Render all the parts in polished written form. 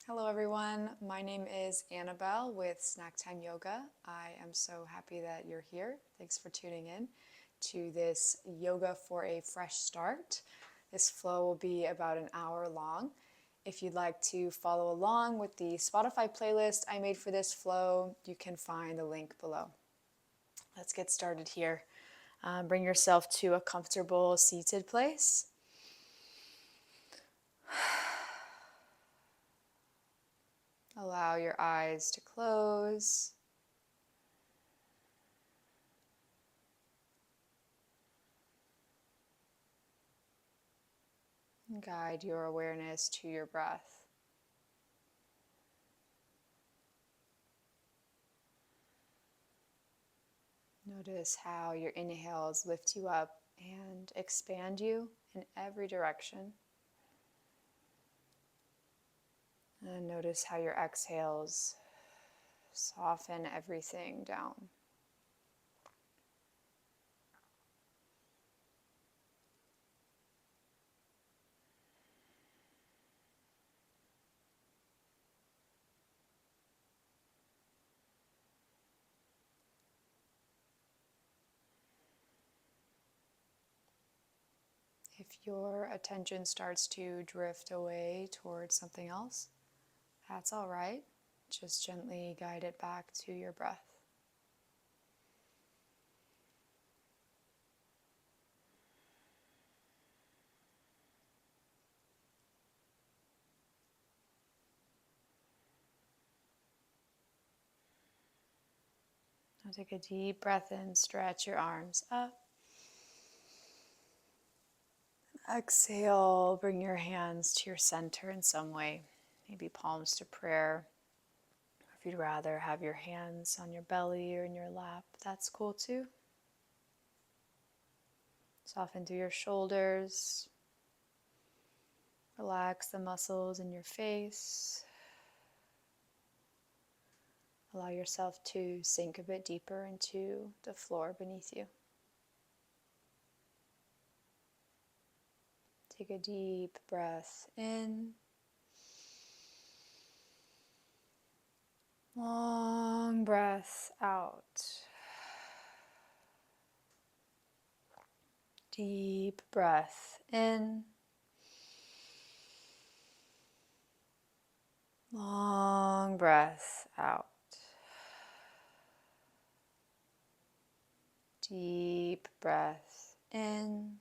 Hello everyone, my name is Annabelle with Snack Time Yoga. I am so happy that you're here. Thanks for tuning in to this Yoga for a Fresh Start. This flow will be about an hour long. If you'd like to follow along with the Spotify playlist I made for this flow, you can find the link below. Let's get started here. Bring yourself to a comfortable seated place. Allow your eyes to close. Guide your awareness to your breath. Notice how your inhales lift you up and expand you in every direction. And notice how your exhales soften everything down. If your attention starts to drift away towards something else, that's all right. Just gently guide it back to your breath. Now take a deep breath in, stretch your arms up. Exhale, bring your hands to your center in some way, maybe palms to prayer. If you'd rather have your hands on your belly or in your lap, that's cool too. Soften through your shoulders. Relax the muscles in your face. Allow yourself to sink a bit deeper into the floor beneath you. Take a deep breath in. Long breath out. Deep breath in. Long breath out. Deep breath in.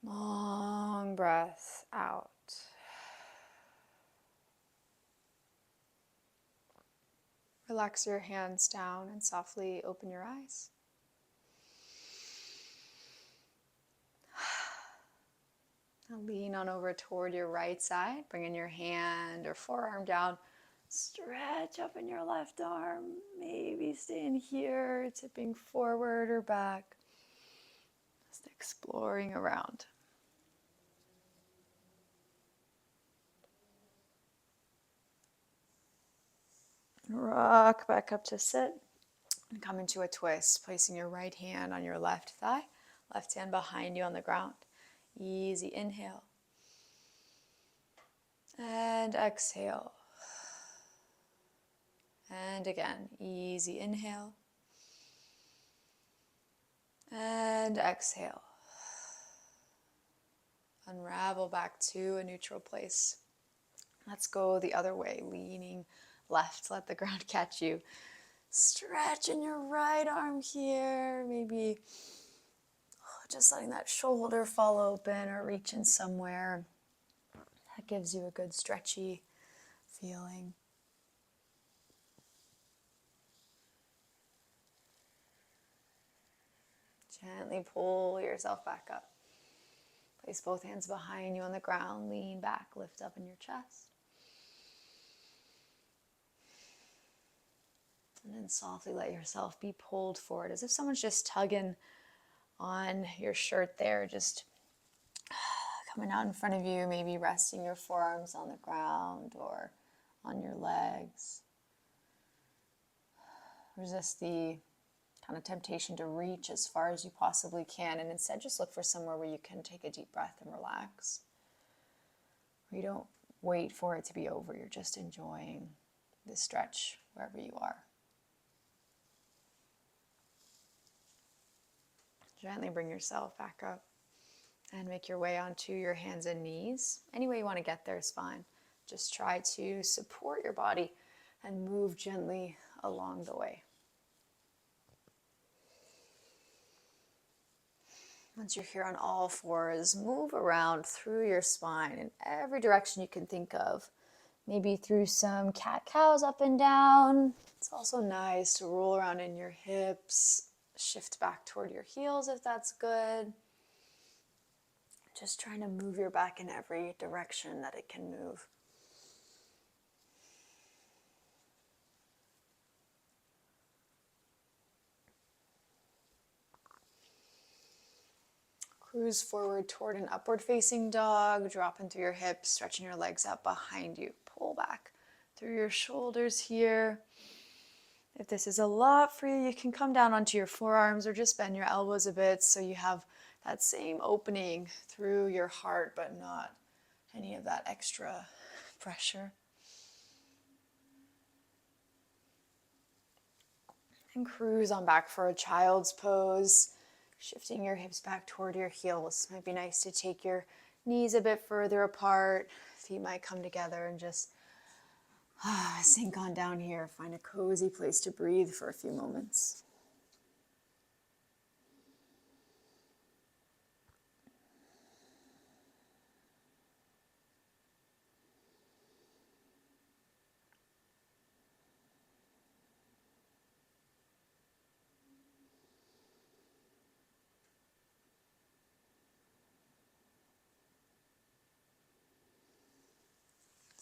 Long breath out. Relax your hands down and softly open your eyes. Now lean on over toward your right side, bringing your hand or forearm down. Stretch up in your left arm, maybe staying here, tipping forward or back. Just exploring around. Rock back up to sit and come into a twist, placing your right hand on your left thigh, left hand behind you on the ground. Easy inhale. And exhale. And again, easy inhale. And exhale. Unravel back to a neutral place. Let's go the other way, leaning left. Let the ground catch you. Stretch in your right arm here. Maybe just letting that shoulder fall open or reach in somewhere. That gives you a good stretchy feeling. Gently pull yourself back up. Place both hands behind you on the ground. Lean back, lift up in your chest. And then softly let yourself be pulled forward as if someone's just tugging on your shirt there, just coming out in front of you, maybe resting your forearms on the ground or on your legs. Resist the kind of temptation to reach as far as you possibly can, and instead just look for somewhere where you can take a deep breath and relax. You don't wait for it to be over. You're just enjoying the stretch wherever you are. Gently bring yourself back up and make your way onto your hands and knees. Any way you want to get there is fine. Just try to support your body and move gently along the way. Once you're here on all fours, move around through your spine in every direction you can think of. Maybe through some cat-cows up and down. It's also nice to roll around in your hips, shift back toward your heels if that's good. Just trying to move your back in every direction that it can move. Cruise forward toward an upward facing dog, dropping through your hips, stretching your legs out behind you. Pull back through your shoulders here. If this is a lot for you, you can come down onto your forearms or just bend your elbows a bit so you have that same opening through your heart, but not any of that extra pressure. And cruise on back for a child's pose. Shifting your hips back toward your heels. Might be nice to take your knees a bit further apart. Feet might come together and just sink on down here. Find a cozy place to breathe for a few moments.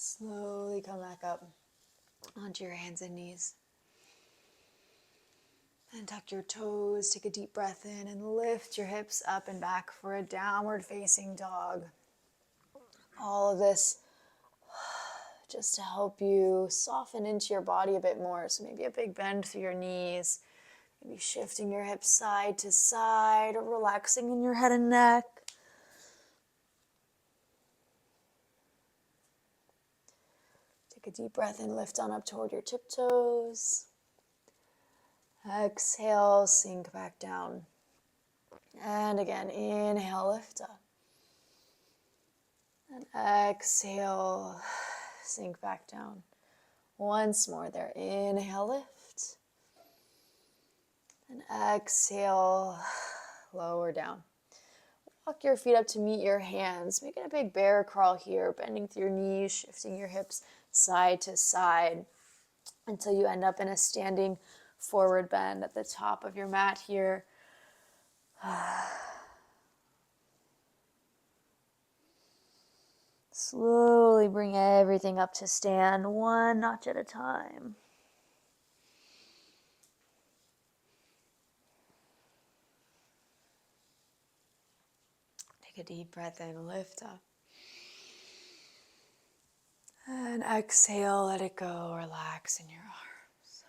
Slowly come back up onto your hands and knees. And tuck your toes, take a deep breath in, and lift your hips up and back for a downward facing dog. All of this just to help you soften into your body a bit more. So maybe a big bend through your knees, maybe shifting your hips side to side, or relaxing in your head and neck. Take a deep breath in, lift on up toward your tiptoes. Exhale, sink back down. And again, inhale, lift up. And exhale, sink back down. Once more there, inhale, lift. And exhale, lower down. Walk your feet up to meet your hands, making a big bear crawl here, bending through your knees, shifting your hips side to side until you end up in a standing forward bend at the top of your mat here. Slowly bring everything up to stand, one notch at a time. Take a deep breath in, lift up. And exhale, let it go, relax in your arms.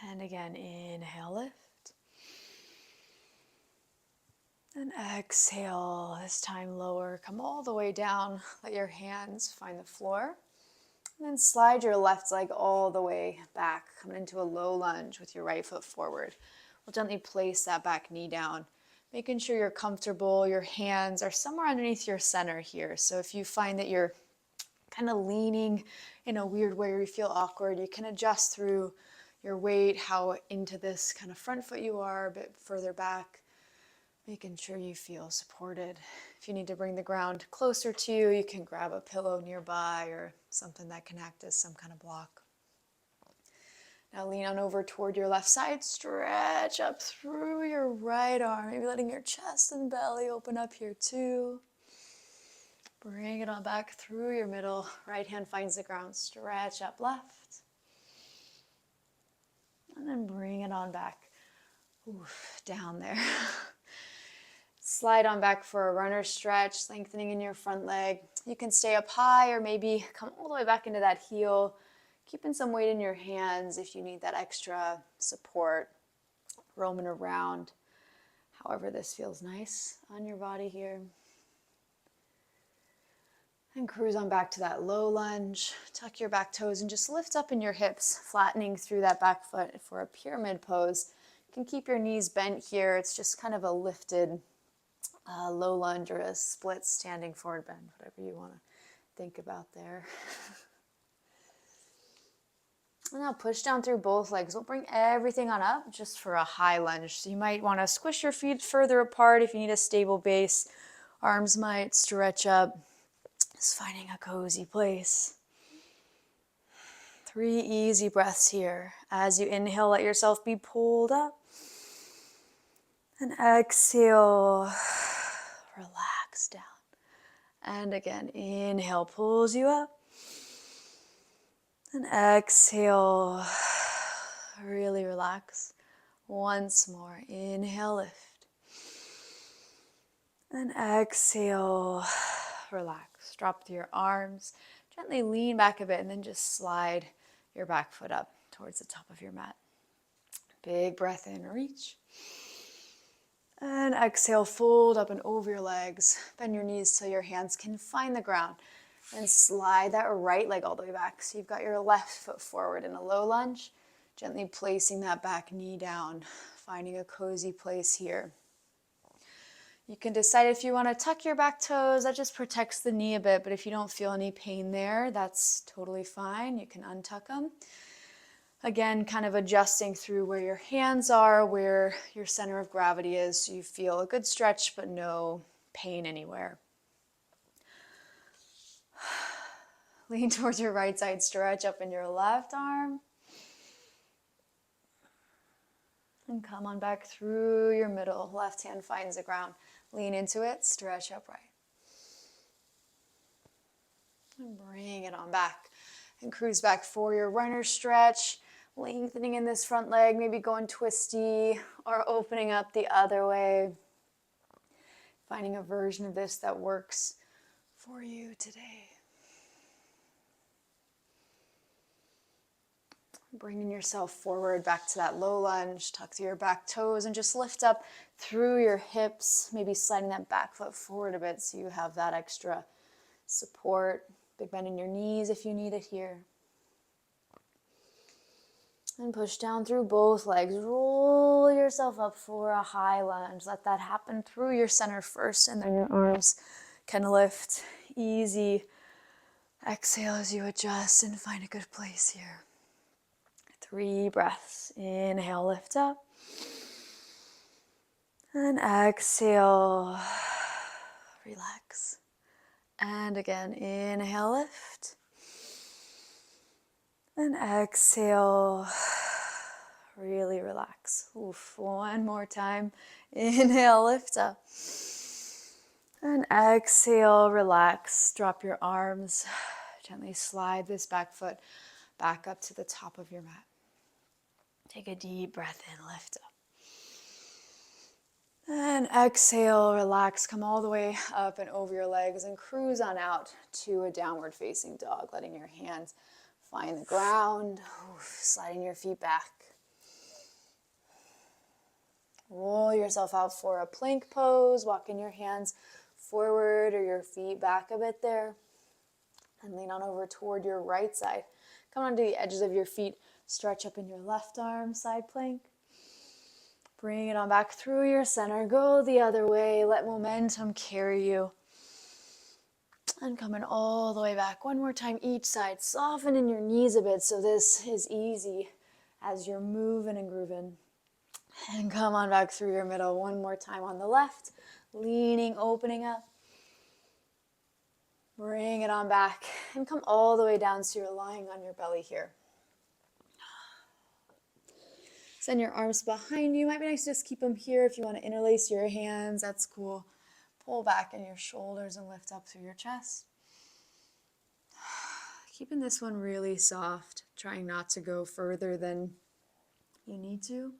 And again, inhale, lift. And exhale, this time lower, come all the way down, let your hands find the floor. And then slide your left leg all the way back, coming into a low lunge with your right foot forward. We'll gently place that back knee down, making sure you're comfortable. Your hands are somewhere underneath your center here. So if you find that you're kind of leaning in a weird way or you feel awkward, you can adjust through your weight, how into this kind of front foot you are, a bit further back, making sure you feel supported. If you need to bring the ground closer to you, you can grab a pillow nearby or something that can act as some kind of block. Now lean on over toward your left side, stretch up through your right arm, maybe letting your chest and belly open up here too. Bring it on back through your middle. Right hand finds the ground. Stretch up left. And then bring it on back. Down there. Slide on back for a runner stretch, lengthening in your front leg. You can stay up high or maybe come all the way back into that heel. Keeping some weight in your hands if you need that extra support. Roaming around. However this feels nice on your body here. And cruise on back to that low lunge. Tuck your back toes and just lift up in your hips, flattening through that back foot for a pyramid pose. You can keep your knees bent here. It's just kind of a lifted low lunge or a split standing forward bend, whatever you want to think about there. And now push down through both legs. We'll bring everything on up just for a high lunge. So you might want to squish your feet further apart if you need a stable base. Arms might stretch up. Just finding a cozy place. 3 easy breaths here. As you inhale, let yourself be pulled up. And exhale, relax down. And again, inhale pulls you up. And exhale, really relax. Once more, inhale, lift. And exhale, relax. Drop through your arms. Gently lean back a bit and then just slide your back foot up towards the top of your mat. Big breath in, reach. And exhale, fold up and over your legs. Bend your knees till your hands can find the ground. And slide that right leg all the way back. So you've got your left foot forward in a low lunge. Gently placing that back knee down. Finding a cozy place here. You can decide if you want to tuck your back toes. That just protects the knee a bit. But if you don't feel any pain there, that's totally fine. You can untuck them. Again, kind of adjusting through where your hands are, where your center of gravity is, so you feel a good stretch but no pain anywhere. Lean towards your right side, stretch up in your left arm. And come on back through your middle. Left hand finds the ground. Lean into it, stretch upright. And bring it on back. And cruise back for your runner stretch. Lengthening in this front leg, maybe going twisty or opening up the other way. Finding a version of this that works for you today. Bringing yourself forward back to that low lunge. Tuck through your back toes and just lift up through your hips. Maybe sliding that back foot forward a bit so you have that extra support. Big bend in your knees if you need it here. And push down through both legs. Roll yourself up for a high lunge. Let that happen through your center first, and then your arms can lift. Easy. Exhale as you adjust and find a good place here. 3 breaths. Inhale, lift up. And exhale, relax. And again, inhale, lift. And exhale, really relax. Oof, one more time. Inhale, lift up. And exhale, relax. Drop your arms. Gently slide this back foot back up to the top of your mat. Take a deep breath in, lift up. And exhale, relax. Come all the way up and over your legs and cruise on out to a downward facing dog, letting your hands find the ground, sliding your feet back. Roll yourself out for a plank pose, walking your hands forward or your feet back a bit there. And lean on over toward your right side. Come onto the edges of your feet, stretch up in your left arm, side plank. Bring it on back through your center, go the other way, let momentum carry you. And coming all the way back. One more time each side. Soften in your knees a bit so this is easy as you're moving and grooving. And come on back through your middle. One more time on the left. Leaning, opening up. Bring it on back. And come all the way down so you're lying on your belly here. Send your arms behind you. Might be nice to just keep them here if you want to interlace your hands. That's cool. Pull back in your shoulders and lift up through your chest. Keeping this one really soft, trying not to go further than you need to.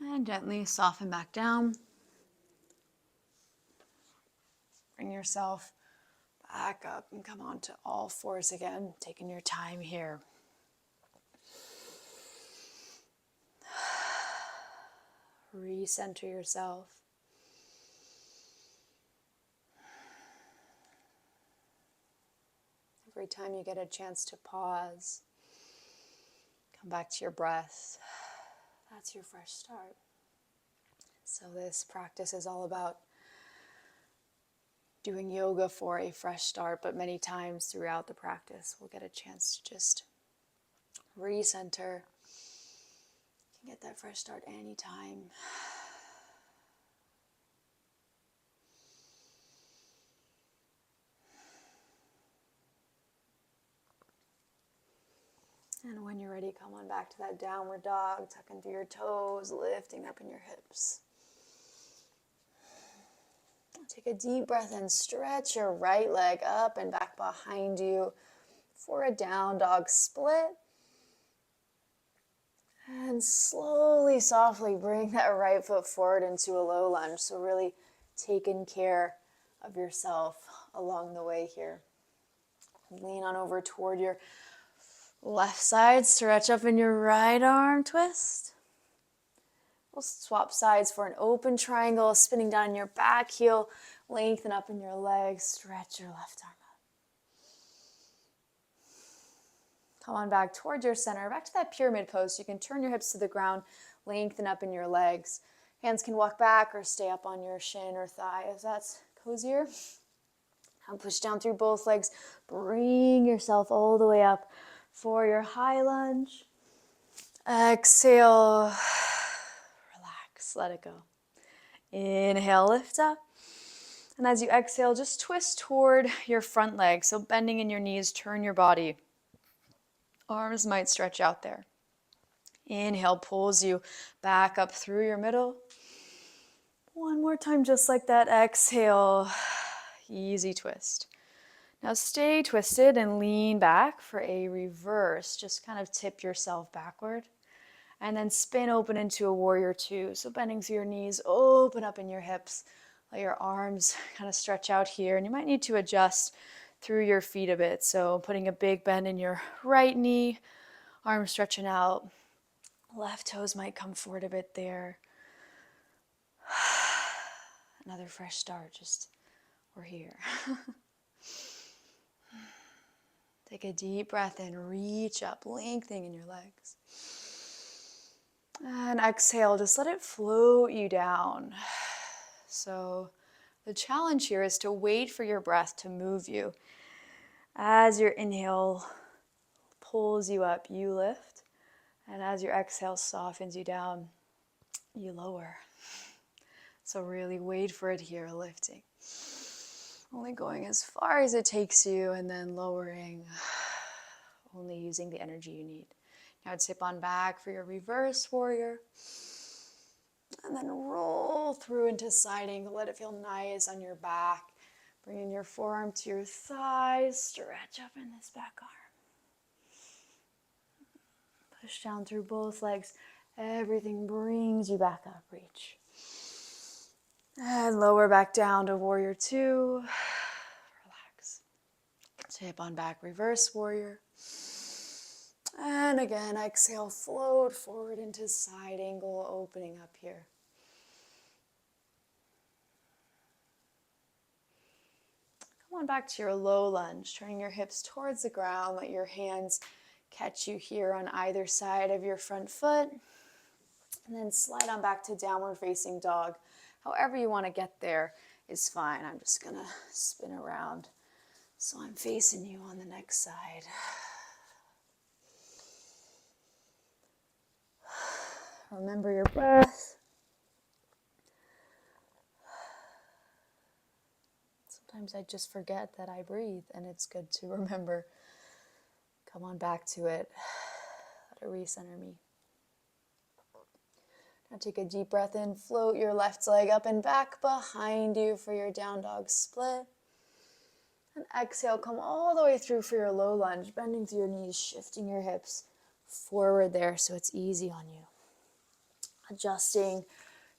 And gently soften back down. Bring yourself back up and come on to all fours again, taking your time here. Recenter yourself. Every time you get a chance to pause, come back to your breath. That's your fresh start. So this practice is all about doing yoga for a fresh start, but many times throughout the practice, we'll get a chance to just recenter. You can get that fresh start anytime. And when you're ready, come on back to that downward dog, tucking through your toes, lifting up in your hips. Take a deep breath in, stretch your right leg up and back behind you for a down dog split. And slowly, softly bring that right foot forward into a low lunge. So really taking care of yourself along the way here. Lean on over toward your left side, stretch up in your right arm, twist. We'll swap sides for an open triangle, spinning down your back heel, lengthen up in your legs, stretch your left arm up. Come on back towards your center, back to that pyramid pose. You can turn your hips to the ground, lengthen up in your legs. Hands can walk back or stay up on your shin or thigh if that's cozier. Now push down through both legs, bring yourself all the way up for your high lunge. Exhale. Let it go. Inhale, lift up. And as you exhale, just twist toward your front leg. So bending in your knees, turn your body. Arms might stretch out there. Inhale, pulls you back up through your middle. One more time, just like that. Exhale, easy twist. Now stay twisted and lean back for a reverse. Just kind of tip yourself backward. And then spin open into a warrior two. So bending through your knees, open up in your hips. Let your arms kind of stretch out here. And you might need to adjust through your feet a bit. So putting a big bend in your right knee, arms stretching out. Left toes might come forward a bit there. Another fresh start, just we're here. Take a deep breath in, reach up, lengthening in your legs. And exhale, just let it float you down. So the challenge here is to wait for your breath to move you. As your inhale pulls you up, you lift. And as your exhale softens you down, you lower. So really wait for it here, lifting. Only going as far as it takes you and then lowering, only using the energy you need. Now tip on back for your reverse warrior. And then roll through into side angle. Let it feel nice on your back. Bringing your forearm to your thighs. Stretch up in this back arm. Push down through both legs. Everything brings you back up. Reach. And lower back down to warrior two. Relax. Tip on back, reverse warrior. And again, exhale, float forward into side angle, opening up here. Come on back to your low lunge, turning your hips towards the ground. Let your hands catch you here on either side of your front foot. And then slide on back to downward facing dog. However you want to get there is fine. I'm just going to spin around so I'm facing you on the next side. Remember your breath. Sometimes I just forget that I breathe, and it's good to remember. Come on back to it. Let it recenter me. Now take a deep breath in, float your left leg up and back behind you for your down dog split. And exhale, come all the way through for your low lunge, bending through your knees, shifting your hips forward there so it's easy on you. Adjusting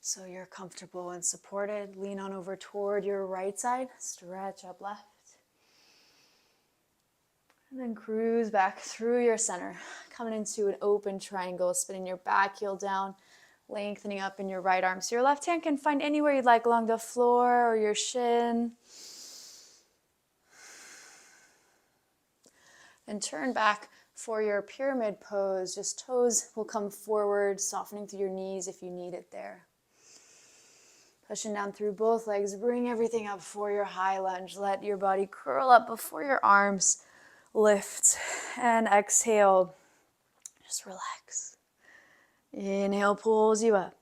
so you're comfortable and supported. Lean on over toward your right side, stretch up left. And then cruise back through your center, coming into an open triangle, spinning your back heel down, lengthening up in your right arm. So your left hand can find anywhere you'd like along the floor or your shin. Then turn back for your pyramid pose. Just toes will come forward, softening through your knees if you need it there. Pushing down through both legs. Bring everything up for your high lunge. Let your body curl up before your arms lift. And exhale. Just relax. Inhale pulls you up.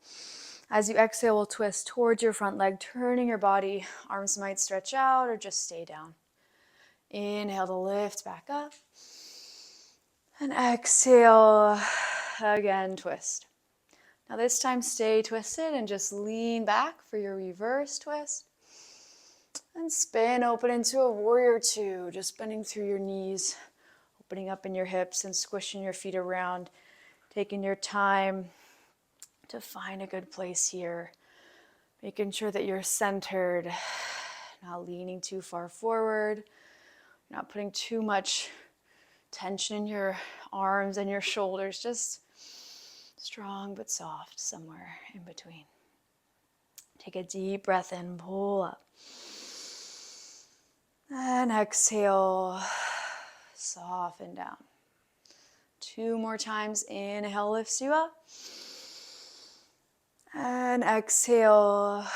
As you exhale, we'll twist towards your front leg, turning your body. Arms might stretch out or just stay down. Inhale to lift back up. And exhale, again, twist. Now this time stay twisted and just lean back for your reverse twist. And spin open into a warrior two, just bending through your knees, opening up in your hips and squishing your feet around, taking your time to find a good place here, making sure that you're centered, not leaning too far forward, not putting too much tension in your arms and your shoulders, just strong but soft somewhere in between. Take a deep breath in, pull up. And exhale, soften down. 2 more times, inhale lifts you up. And exhale,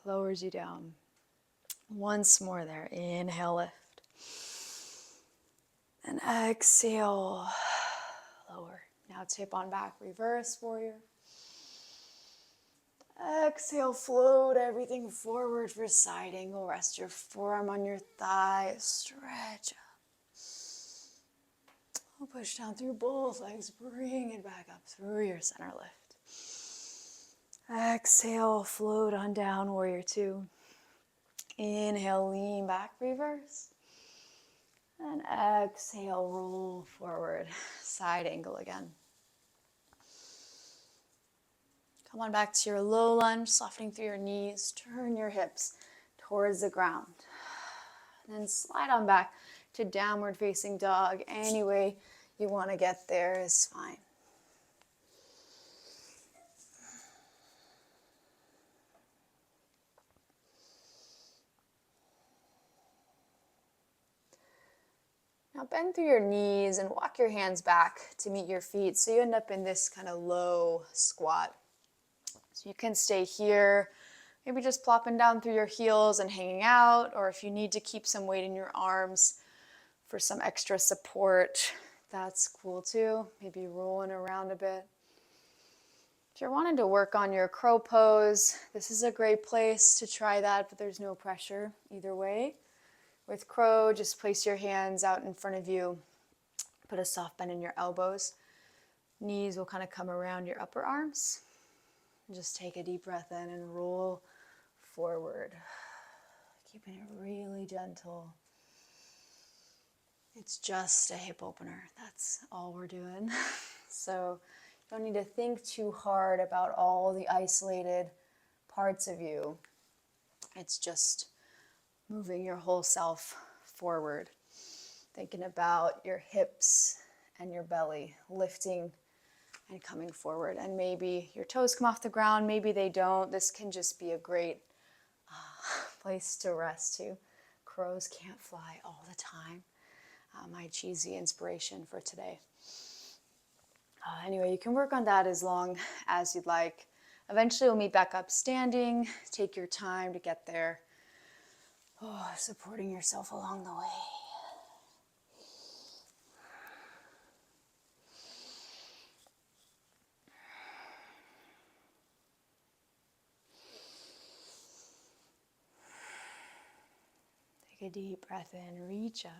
lowers you down. Once more there, inhale, lift. And exhale, lower. Now tip on back, reverse warrior. Exhale, float everything forward for side angle. Rest your forearm on your thigh, stretch up. Push down through both legs, bring it back up through your center lift. Exhale, float on down, warrior two. Inhale, lean back, reverse. And exhale, roll forward, side angle again. Come on back to your low lunge, softening through your knees. Turn your hips towards the ground. And then slide on back to downward facing dog. Any way you want to get there is fine. Now bend through your knees and walk your hands back to meet your feet so you end up in this kind of low squat. So you can stay here, maybe just plopping down through your heels and hanging out, or if you need to keep some weight in your arms for some extra support, that's cool too. Maybe rolling around a bit. If you're wanting to work on your crow pose, this is a great place to try that, but there's no pressure either way. With crow, just place your hands out in front of you. Put a soft bend in your elbows. Knees will kind of come around your upper arms. Just take a deep breath in and roll forward. Keeping it really gentle. It's just a hip opener. That's all we're doing. So you don't need to think too hard about all the isolated parts of you. It's just moving your whole self forward. Thinking about your hips and your belly, lifting and coming forward. And maybe your toes come off the ground, maybe they don't. This can just be a great place to rest too. Crows can't fly all the time. My cheesy inspiration for today. Anyway, you can work on that as long as you'd like. Eventually we'll meet back up standing. Take your time to get there. Supporting yourself along the way. Take a deep breath in, reach up.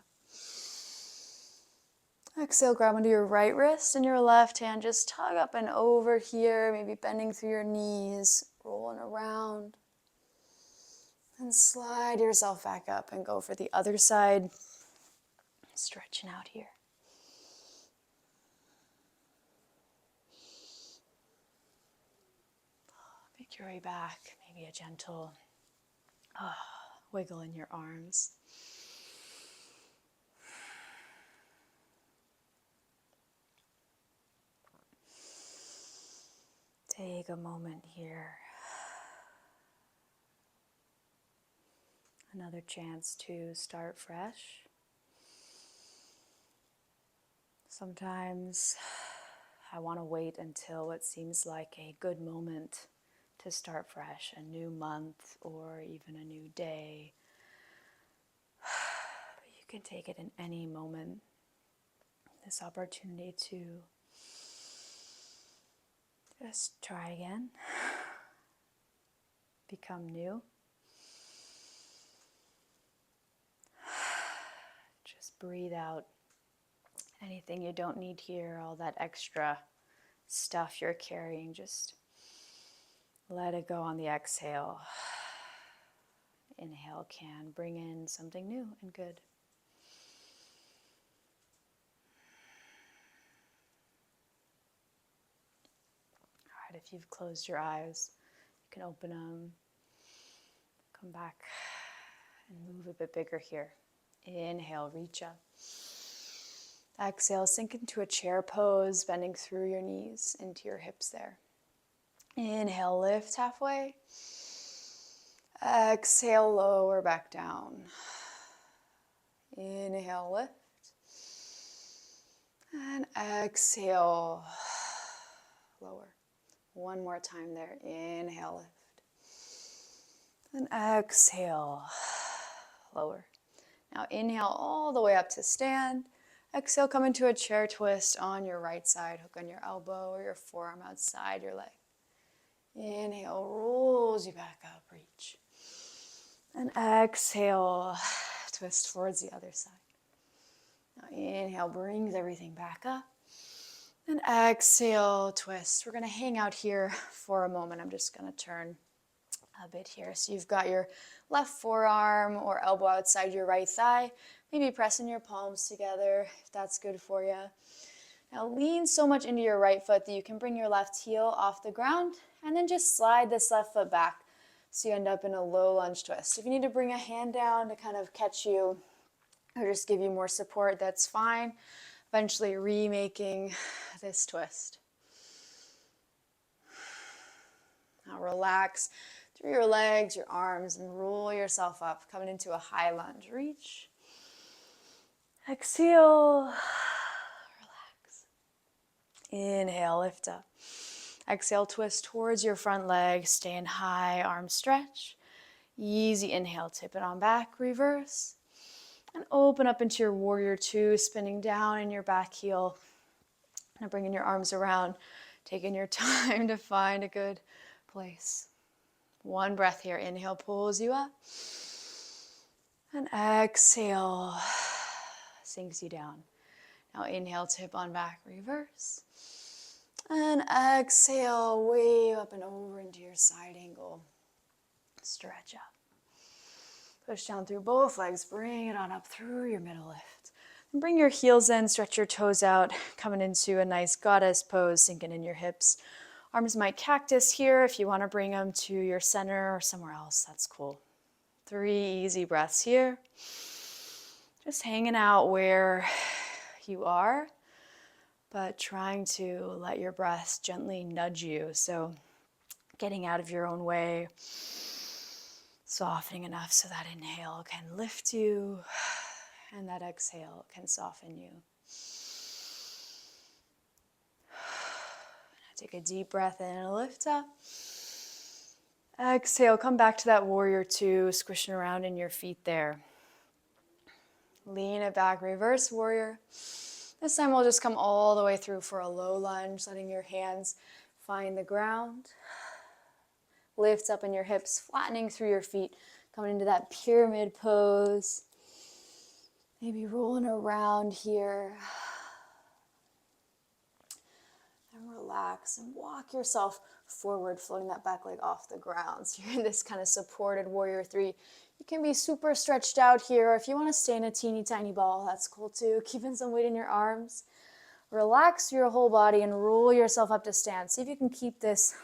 Exhale, grab onto your right wrist and your left hand. Just tug up and over here, maybe bending through your knees, rolling around. And slide yourself back up and go for the other side. Stretching out here. Make your way back, maybe a gentle wiggle in your arms. Take a moment here. Another chance to start fresh. Sometimes I want to wait until it seems like a good moment to start fresh, a new month or even a new day. But you can take it in any moment. This opportunity to just try again, become new. Just breathe out anything you don't need here, all that extra stuff you're carrying. Just let it go on the exhale. Inhale can bring in something new and good. All right, if you've closed your eyes, you can open them. Come back and move a bit bigger here. Inhale, reach up. Exhale, sink into a chair pose, bending through your knees into your hips there. Inhale, lift halfway. Exhale, lower back down. Inhale, lift. And exhale, lower. One more time there. Inhale, lift. And exhale, lower. Now inhale all the way up to stand. Exhale, come into a chair twist on your right side. Hook on your elbow or your forearm outside your leg. Inhale, rolls you back up, reach. And exhale, twist towards the other side. Now inhale, brings everything back up. And exhale, twist. We're going to hang out here for a moment. I'm just going to turn a bit here. So you've got your left forearm or elbow outside your right thigh. Maybe pressing your palms together if that's good for you. Now lean so much into your right foot that you can bring your left heel off the ground and then just slide this left foot back so you end up in a low lunge twist. If you need to bring a hand down to kind of catch you or just give you more support, that's fine. Eventually remaking this twist. Now relax through your legs, your arms, and roll yourself up, coming into a high lunge. Reach. Exhale. Relax. Inhale, lift up. Exhale, twist towards your front leg, staying high, arms stretch. Easy inhale, tip it on back, reverse. And open up into your warrior two, spinning down in your back heel. Now bringing your arms around, taking your time to find a good place. One breath here. Inhale pulls you up. And exhale sinks you down. Now inhale, tip on back, reverse. And exhale, wave up and over into your side angle. Stretch up. Push down through both legs. Bring it on up through your middle lift. And bring your heels in, stretch your toes out, coming into a nice goddess pose, sinking in your hips. Arms might cactus here. If you want to bring them to your center or somewhere else, that's cool. 3 easy breaths here. Just hanging out where you are, but trying to let your breath gently nudge you. So getting out of your own way, softening enough so that inhale can lift you and that exhale can soften you. Take a deep breath in and lift up. Exhale, come back to that warrior two, squishing around in your feet there. Lean it back, reverse warrior. This time we'll just come all the way through for a low lunge, letting your hands find the ground. Lift up in your hips, flattening through your feet, coming into that pyramid pose. Maybe rolling around here. And relax and walk yourself forward, floating that back leg off the ground. So you're in this kind of supported warrior three. You can be super stretched out here, or if you want to stay in a teeny tiny ball, that's cool too. Keeping some weight in your arms. Relax your whole body and roll yourself up to stand. See if you can keep this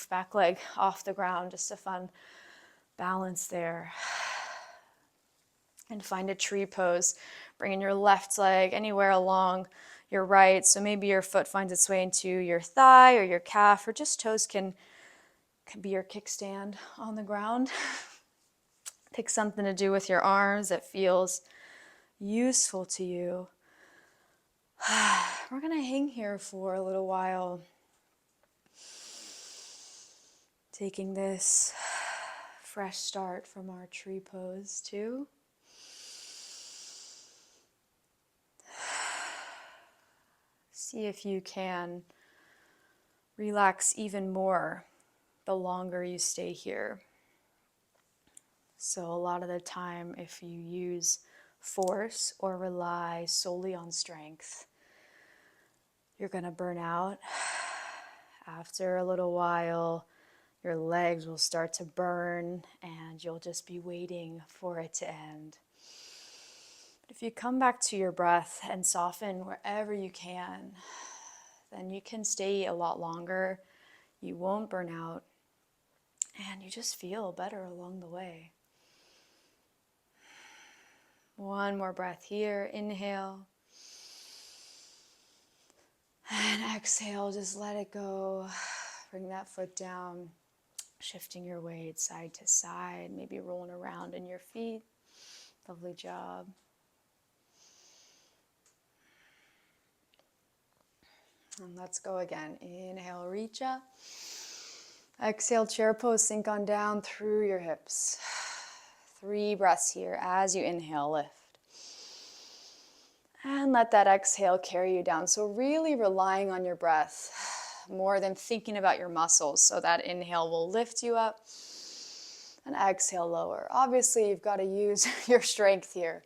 back leg off the ground. Just a fun balance there. And find a tree pose. Bringing your left leg anywhere along your right. So maybe your foot finds its way into your thigh or your calf, or just toes can be your kickstand on the ground. Pick something to do with your arms that feels useful to you. We're going to hang here for a little while, taking this fresh start from our tree pose too. See if you can relax even more the longer you stay here. So a lot of the time, if you use force or rely solely on strength, you're going to burn out. After a little while, your legs will start to burn and you'll just be waiting for it to end. If you come back to your breath and soften wherever you can, then you can stay a lot longer. You won't burn out, and you just feel better along the way. One more breath here. Inhale. And exhale, just let it go. Bring that foot down, shifting your weight side to side, maybe rolling around in your feet. Lovely job. And let's go again. Inhale, reach up. Exhale, chair pose, sink on down through your hips. 3 breaths here as you inhale, lift. And let that exhale carry you down. So really relying on your breath more than thinking about your muscles. So that inhale will lift you up and exhale lower. Obviously, you've got to use your strength here.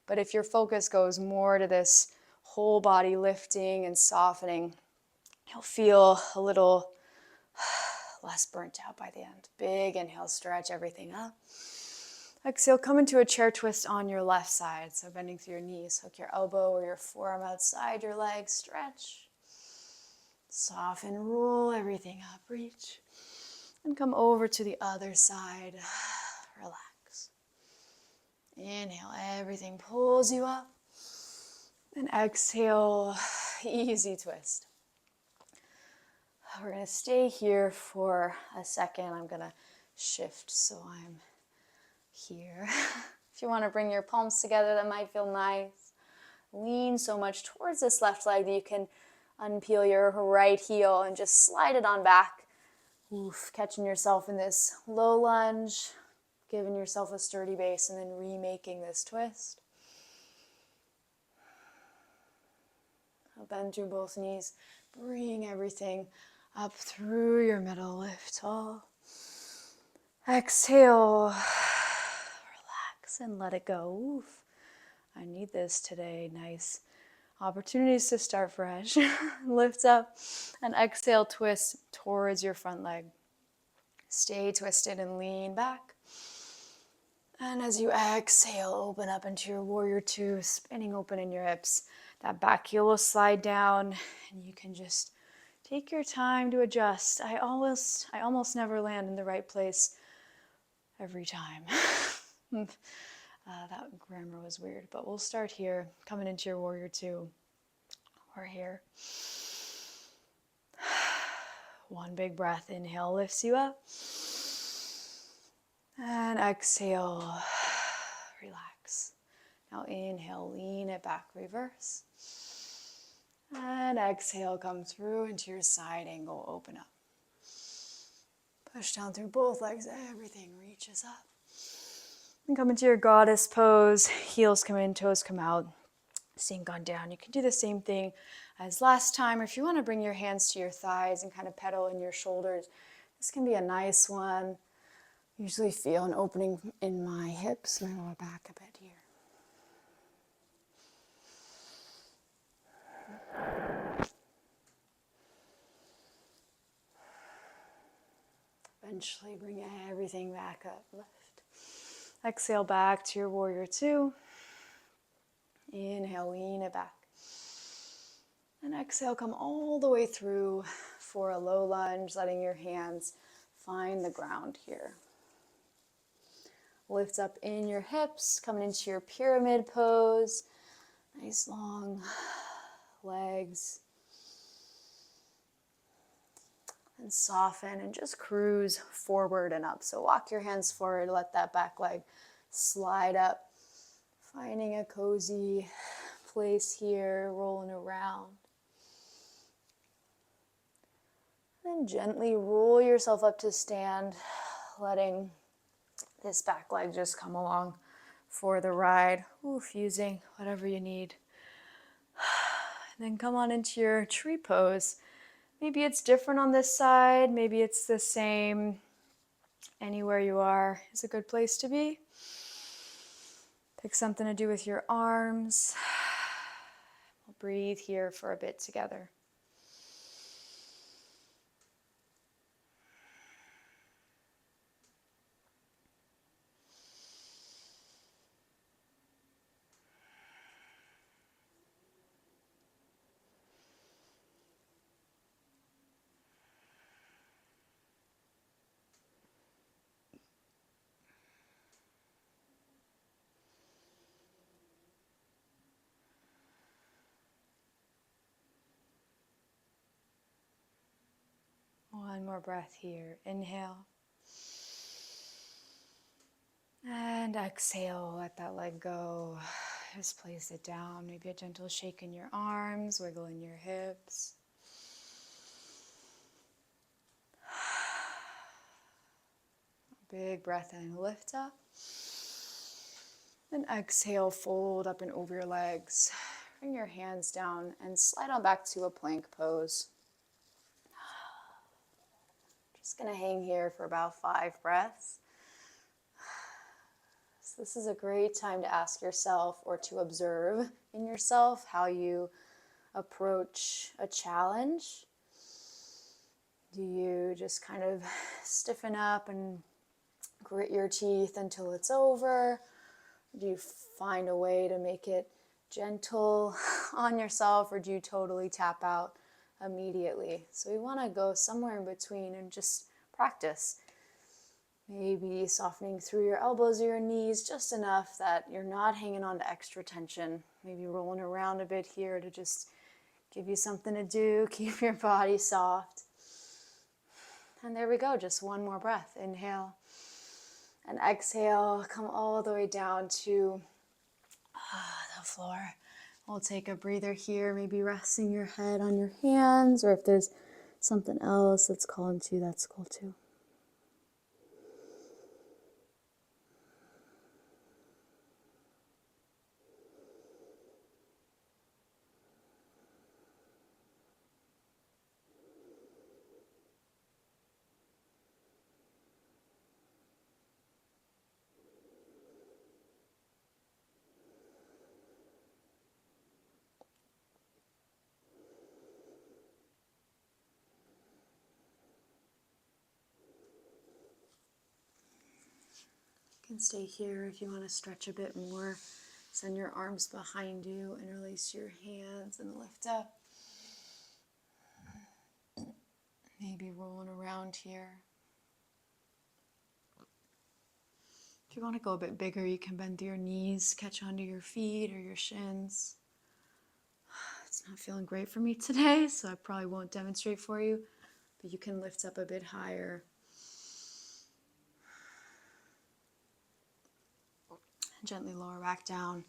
But if your focus goes more to this whole body lifting and softening, you'll feel a little less burnt out by the end. Big inhale, stretch everything up. Exhale, come into a chair twist on your left side. So bending through your knees, hook your elbow or your forearm outside your leg, stretch. Soften, roll everything up, reach. And come over to the other side, relax. Inhale, everything pulls you up. And exhale, easy twist. We're going to stay here for a second. I'm going to shift so I'm here. If you want to bring your palms together, that might feel nice. Lean so much towards this left leg that you can unpeel your right heel and just slide it on back. Oof, catching yourself in this low lunge, giving yourself a sturdy base, and then remaking this twist. Bend through both knees. Bring everything up through your middle. Lift tall. Exhale. Relax and let it go. Oof. I need this today. Nice opportunities to start fresh. Lift up and exhale, twist towards your front leg. Stay twisted and lean back. And as you exhale, open up into your warrior two, spinning open in your hips. That back heel will slide down and you can just take your time to adjust. I almost never land in the right place every time. That grammar was weird, but we'll start here, coming into your warrior two. We're here. One big breath, inhale lifts you up. And exhale, relax. Now inhale, lean it back, reverse. And exhale, come through into your side angle, open up. Push down through both legs, everything reaches up. And come into your goddess pose, heels come in, toes come out, sink on down. You can do the same thing as last time. Or if you want to bring your hands to your thighs and kind of pedal in your shoulders, this can be a nice one. Usually feel an opening in my hips and lower back a bit here. Eventually bring everything back up, lift. Exhale back to your warrior two. Inhale, lean it back. And exhale, come all the way through for a low lunge, letting your hands find the ground here. Lift up in your hips, coming into your pyramid pose. Nice long legs. And soften and just cruise forward and up. So walk your hands forward, let that back leg slide up. Finding a cozy place here, rolling around. Then gently roll yourself up to stand, letting this back leg just come along for the ride. Using whatever you need. And then come on into your tree pose. Maybe it's different on this side, maybe it's the same. Anywhere you are is a good place to be. Pick something to do with your arms. We'll breathe here for a bit together. One more breath here. Inhale. And exhale, let that leg go. Just place it down. Maybe a gentle shake in your arms, wiggle in your hips. Big breath in, lift up. Then exhale, fold up and over your legs. Bring your hands down and slide on back to a plank pose. Just gonna hang here for about 5 breaths. So this is a great time to ask yourself or to observe in yourself how you approach a challenge. Do you just kind of stiffen up and grit your teeth until it's over? Do you find a way to make it gentle on yourself, or do you totally tap out immediately? So we want to go somewhere in between and just practice. Maybe softening through your elbows or your knees just enough that you're not hanging on to extra tension. Maybe rolling around a bit here to just give you something to do, keep your body soft. And there we go, just one more breath. Inhale and exhale, come all the way down to the floor. We'll take a breather here, maybe resting your head on your hands, or if there's something else that's calling to you, that's cool too. You can stay here if you want to stretch a bit more. Send your arms behind you, interlace your hands and lift up. Maybe rolling around here. If you want to go a bit bigger, you can bend your knees, catch onto your feet or your shins. It's not feeling great for me today, so I probably won't demonstrate for you, but you can lift up a bit higher. Gently lower back down.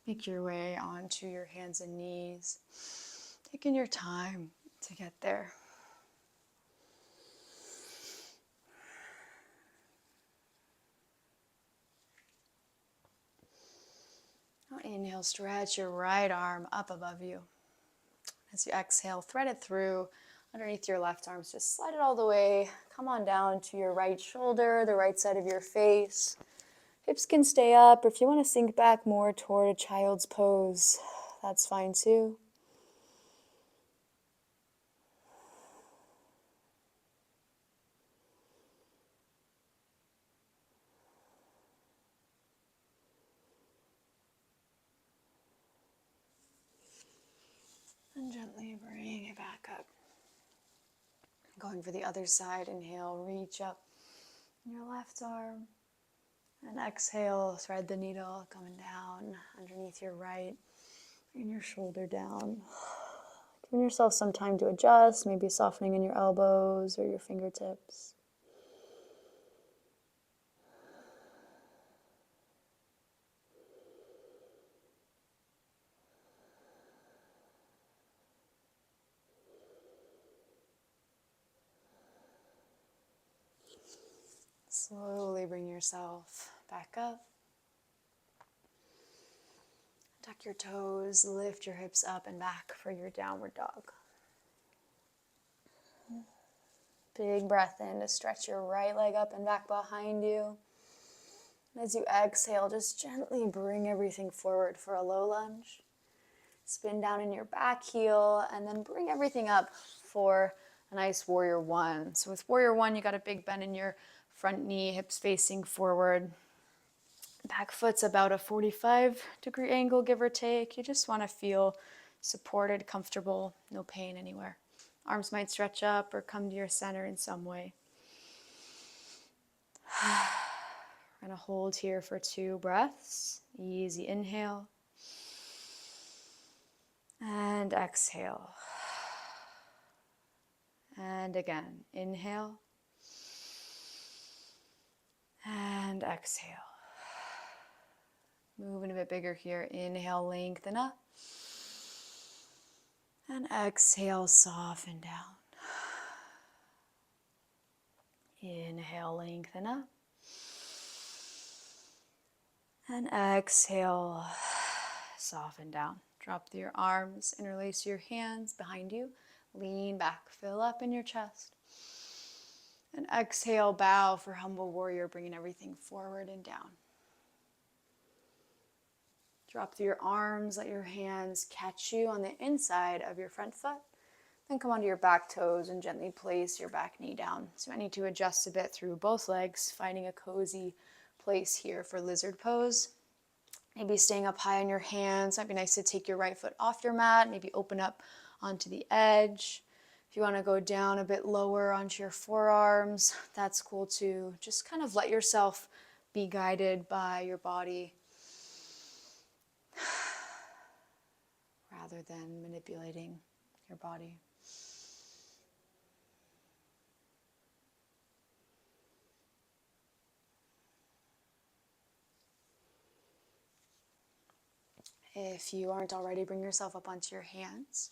Make your way onto your hands and knees. Taking your time to get there. Now inhale, stretch your right arm up above you. As you exhale, thread it through underneath your left arm. So just slide it all the way. Come on down to your right shoulder, the right side of your face. Hips can stay up, or if you want to sink back more toward a child's pose, that's fine too. And gently bring it back up. Going for the other side, inhale, reach up in your left arm. And exhale, thread the needle coming down underneath your right. Bring your shoulder down. Giving yourself some time to adjust, maybe softening in your elbows or your fingertips. Slowly bring yourself back up. Tuck your toes, lift your hips up and back for your downward dog. Big breath in to stretch your right leg up and back behind you. And as you exhale, just gently bring everything forward for a low lunge. Spin down in your back heel and then bring everything up for a nice warrior one. So with warrior one, you got a big bend in your front knee, hips facing forward. Back foot's about a 45-degree angle, give or take. You just want to feel supported, comfortable, no pain anywhere. Arms might stretch up or come to your center in some way. We're going to hold here for 2 breaths. Easy inhale. And exhale. And again, inhale. And exhale. Moving a bit bigger here. Inhale, lengthen up. And exhale, soften down. Inhale, lengthen up. And exhale, soften down. Drop your arms, interlace your hands behind you. Lean back, fill up in your chest. And exhale, bow for humble warrior, bringing everything forward and down. Drop your arms, let your hands catch you on the inside of your front foot. Then come onto your back toes and gently place your back knee down. So I need to adjust a bit through both legs, finding a cozy place here for lizard pose. Maybe staying up high on your hands. Might be nice to take your right foot off your mat, maybe open up onto the edge. If you want to go down a bit lower onto your forearms, that's cool too. Just kind of let yourself be guided by your body rather than manipulating your body. If you aren't already, bring yourself up onto your hands.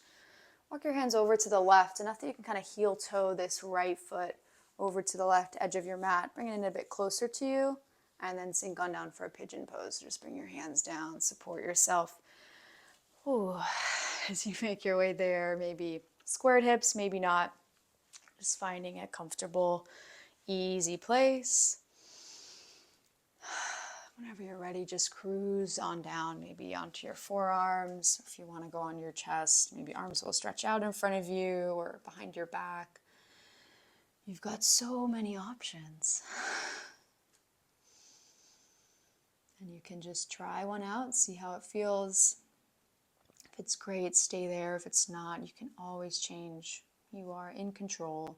Walk your hands over to the left, enough that you can kind of heel toe this right foot over to the left edge of your mat. Bring it in a bit closer to you, and then sink on down for a pigeon pose. Just bring your hands down, support yourself. Ooh. As you make your way there, maybe squared hips, maybe not. Just finding a comfortable, easy place. Whenever you're ready, just cruise on down, maybe onto your forearms. If you want to go on your chest, maybe arms will stretch out in front of you or behind your back. You've got so many options. And you can just try one out, see how it feels. If it's great, stay there. If it's not, you can always change. You are in control.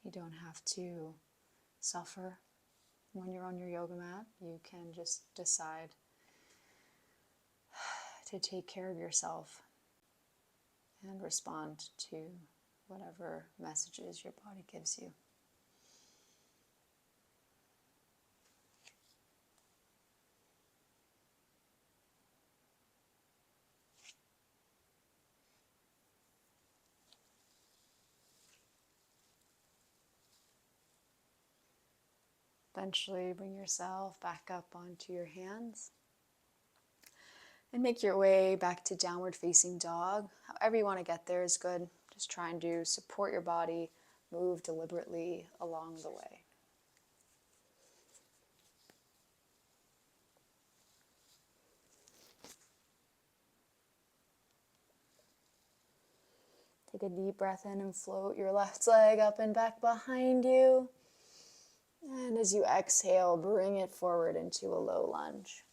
You don't have to suffer when you're on your yoga mat. You can just decide to take care of yourself and respond to whatever messages your body gives you. Eventually bring yourself back up onto your hands and make your way back to downward facing dog. However you want to get there is good. Just trying to support your body, move deliberately along the way. Take a deep breath in and float your left leg up and back behind you. And as you exhale, bring it forward into a low lunge.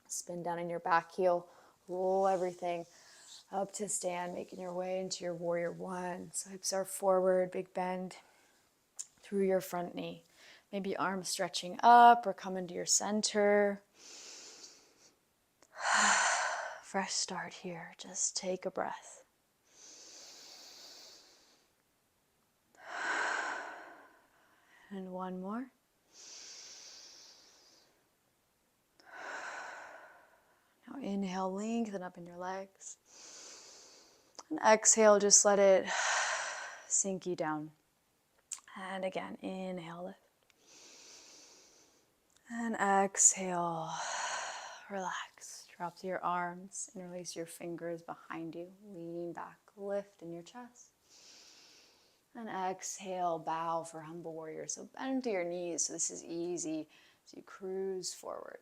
Spin down in your back heel, roll everything up to stand, making your way into your warrior one. So hips are forward, big bend through your front knee. Maybe arms stretching up or come into your center. fresh start here. Just take a breath. And one more. Now inhale, lengthen up in your legs. And exhale, just let it sink you down. And again, inhale, lift. And exhale, relax. Drop to your arms, interlace your fingers behind you, lean back, lift in your chest. And exhale, bow for humble warrior. So bend to your knees, so this is easy as you cruise forward.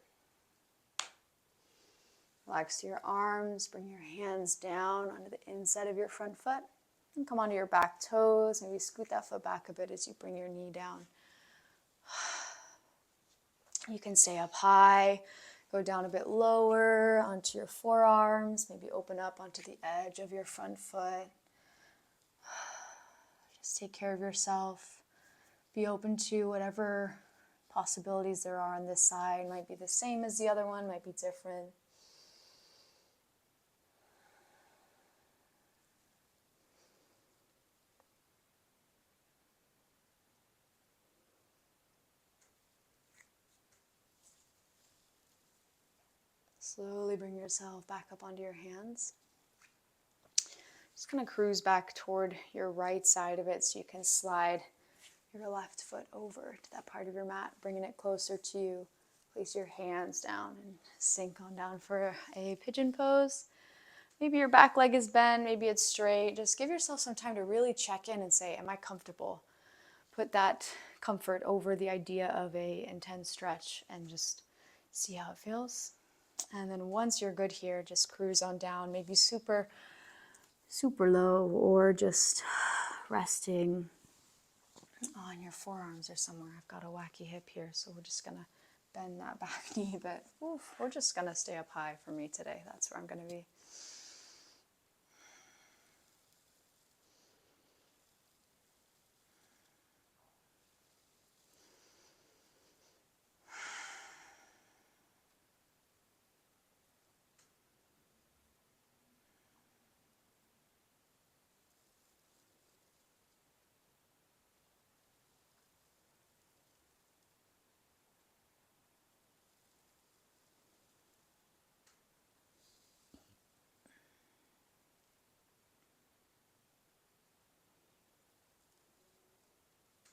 Relax to your arms, bring your hands down onto the inside of your front foot. And come onto your back toes, maybe scoot that foot back a bit as you bring your knee down. You can stay up high, go down a bit lower onto your forearms, maybe open up onto the edge of your front foot. Just take care of yourself. Be open to whatever possibilities there are on this side. Might be the same as the other one, might be different. Slowly bring yourself back up onto your hands. Just kind of cruise back toward your right side of it so you can slide your left foot over to that part of your mat, bringing it closer to you. Place your hands down and sink on down for a pigeon pose. Maybe your back leg is bent, maybe it's straight. Just give yourself some time to really check in and say, am I comfortable? Put that comfort over the idea of an intense stretch and just see how it feels. And then once you're good here, just cruise on down, maybe super low, or just resting on your forearms or somewhere. I've got a wacky hip here, so we're just gonna bend that back knee a bit. Oof, we're just gonna stay up high for me today. That's where I'm gonna be.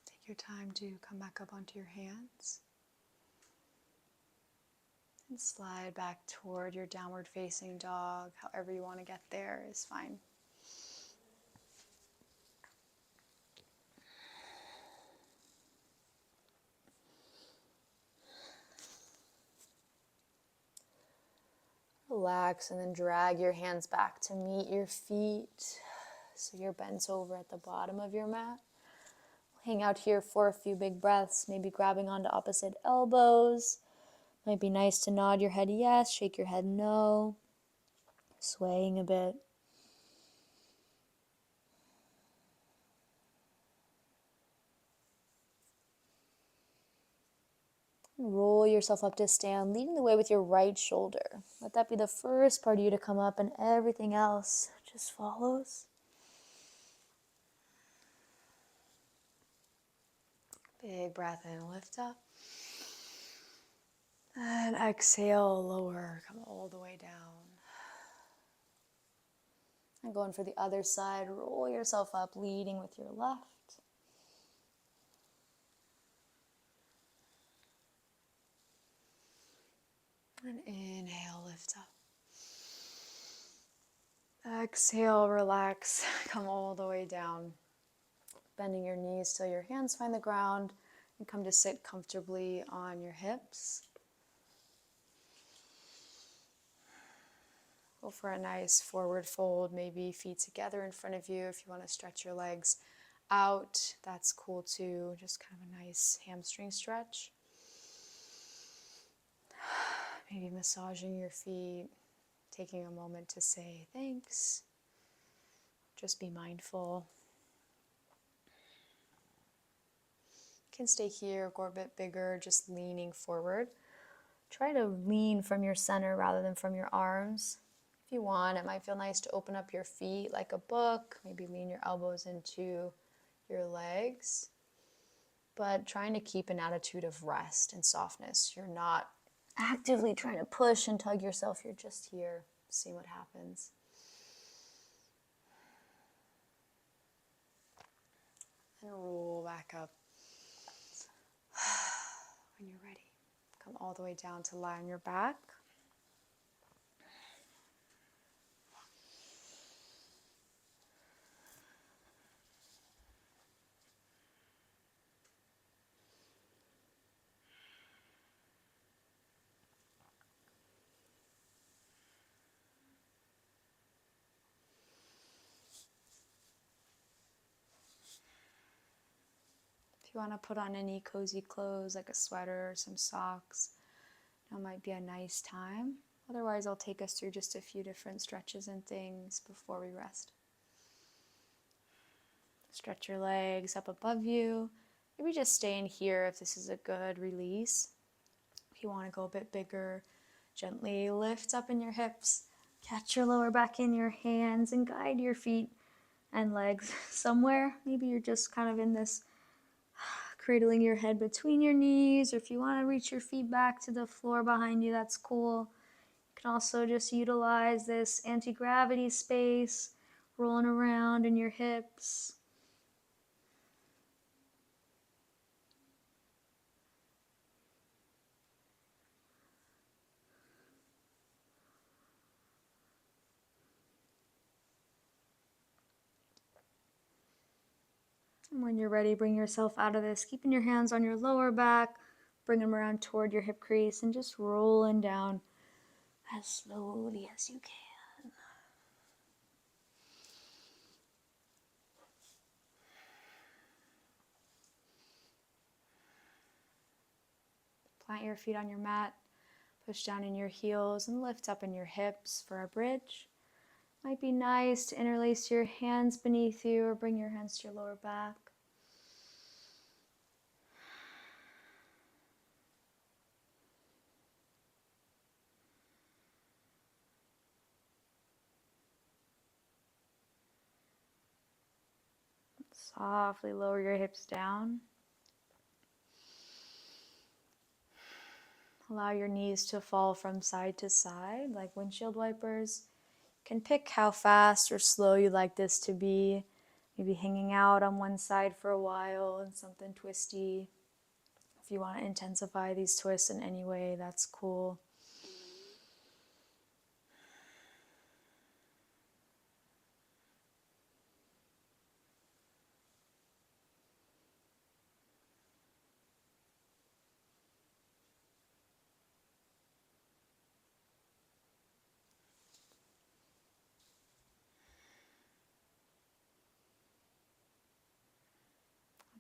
Take your time to come back up onto your hands and slide back toward your downward facing dog. However you want to get there is fine. Relax and then drag your hands back to meet your feet so you're bent over at the bottom of your mat. Hang out here for a few big breaths, maybe grabbing onto opposite elbows. Might be nice to nod your head yes, shake your head no, swaying a bit. Roll yourself up to stand, leading the way with your right shoulder. Let that be the first part of you to come up, and everything else just follows. Big breath in, lift up. And exhale, lower, come all the way down. And going for the other side, roll yourself up, leading with your left. And inhale, lift up. Exhale, relax, come all the way down. Bending your knees till your hands find the ground and come to sit comfortably on your hips. Go for a nice forward fold, maybe feet together in front of you. If you want to stretch your legs out, that's cool too. Just kind of a nice hamstring stretch. Maybe massaging your feet, taking a moment to say thanks. Just be mindful. You can stay here, go a bit bigger, just leaning forward. Try to lean from your center rather than from your arms. If you want, it might feel nice to open up your feet like a book, maybe lean your elbows into your legs, but trying to keep an attitude of rest and softness. You're not actively trying to push and tug yourself, you're just here, seeing what happens. And roll back up. When you're ready, come all the way down to lie on your back. If you want to put on any cozy clothes like a sweater or some socks, now might be a nice time. Otherwise, I'll take us through just a few different stretches and things before we rest. Stretch your legs up above you. Maybe just stay in here if this is a good release. If you want to go a bit bigger, gently lift up in your hips. Catch your lower back in your hands and guide your feet and legs somewhere. Maybe you're just kind of in this cradling your head between your knees, or if you want to reach your feet back to the floor behind you, that's cool. You can also just utilize this anti-gravity space, rolling around in your hips. And when you're ready, bring yourself out of this, keeping your hands on your lower back, bring them around toward your hip crease, and just rolling down as slowly as you can. Plant your feet on your mat, push down in your heels, and lift up in your hips for a bridge. Might be nice to interlace your hands beneath you or bring your hands to your lower back. Softly lower your hips down. Allow your knees to fall from side to side like windshield wipers. You can pick how fast or slow you like this to be. Maybe hanging out on one side for a while and something twisty. If you want to intensify these twists in any way, that's cool.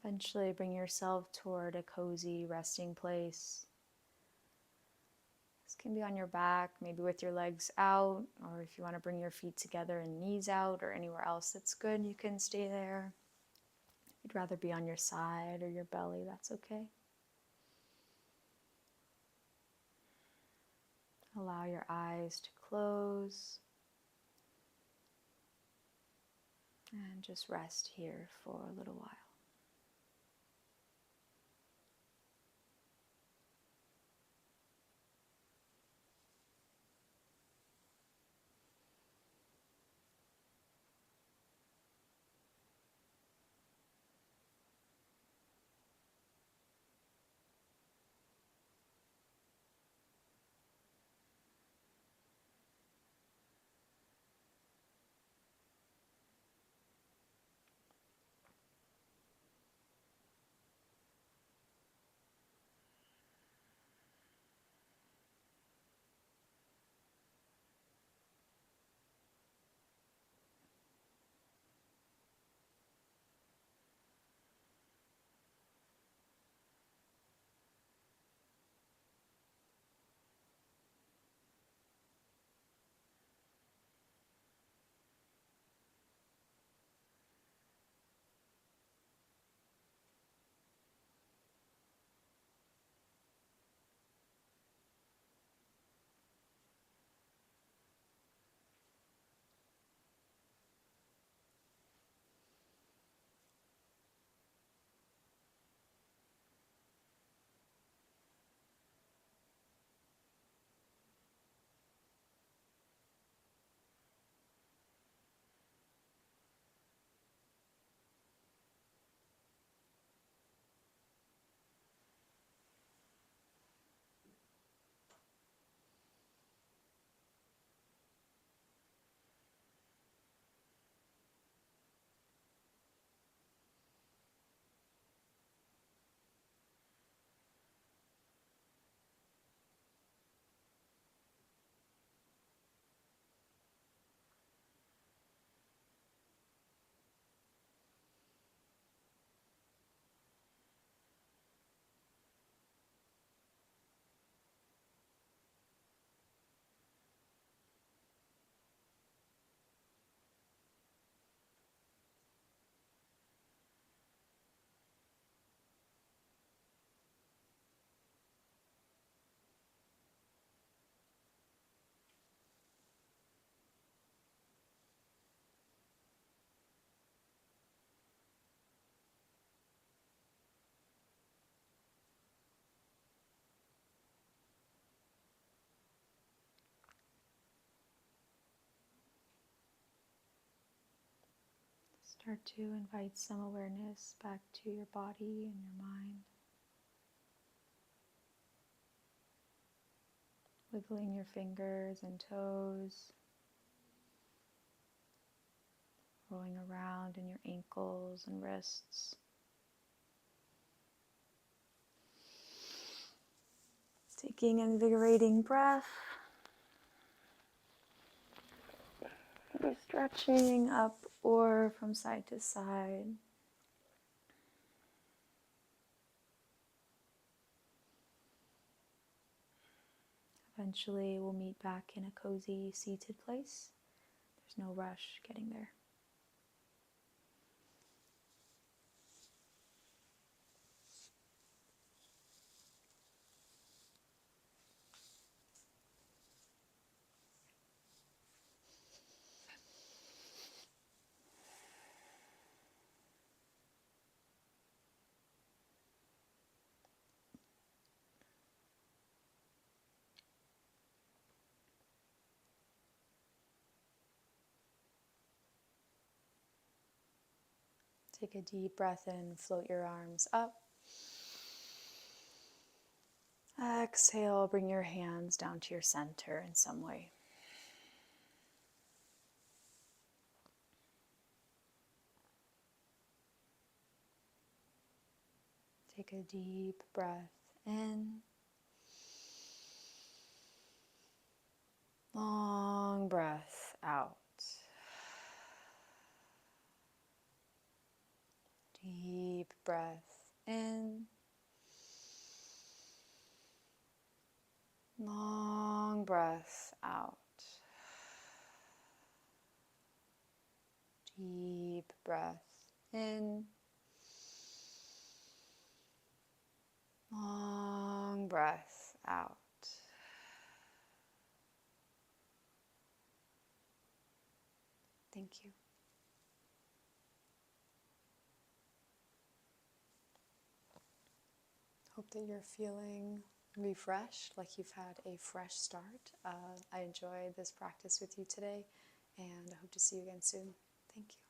Eventually bring yourself toward a cozy resting place. This can be on your back, maybe with your legs out, or if you want to bring your feet together and knees out or anywhere else that's good, you can stay there. If you'd rather be on your side or your belly, that's okay. Allow your eyes to close and just rest here for a little while. Start to invite some awareness back to your body and your mind. Wiggling your fingers and toes. Rolling around in your ankles and wrists. Taking an invigorating breath. Maybe stretching up or from side to side. Eventually we'll meet back in a cozy seated place. There's no rush getting there. Take a deep breath in, float your arms up. Exhale, bring your hands down to your center in some way. Take a deep breath in. Long breath out. Deep breath in. Long breath out. Deep breath in. Long breath out. Thank you. Hope that you're feeling refreshed, like you've had a fresh start. I enjoyed this practice with you today, and I hope to see you again soon. Thank you.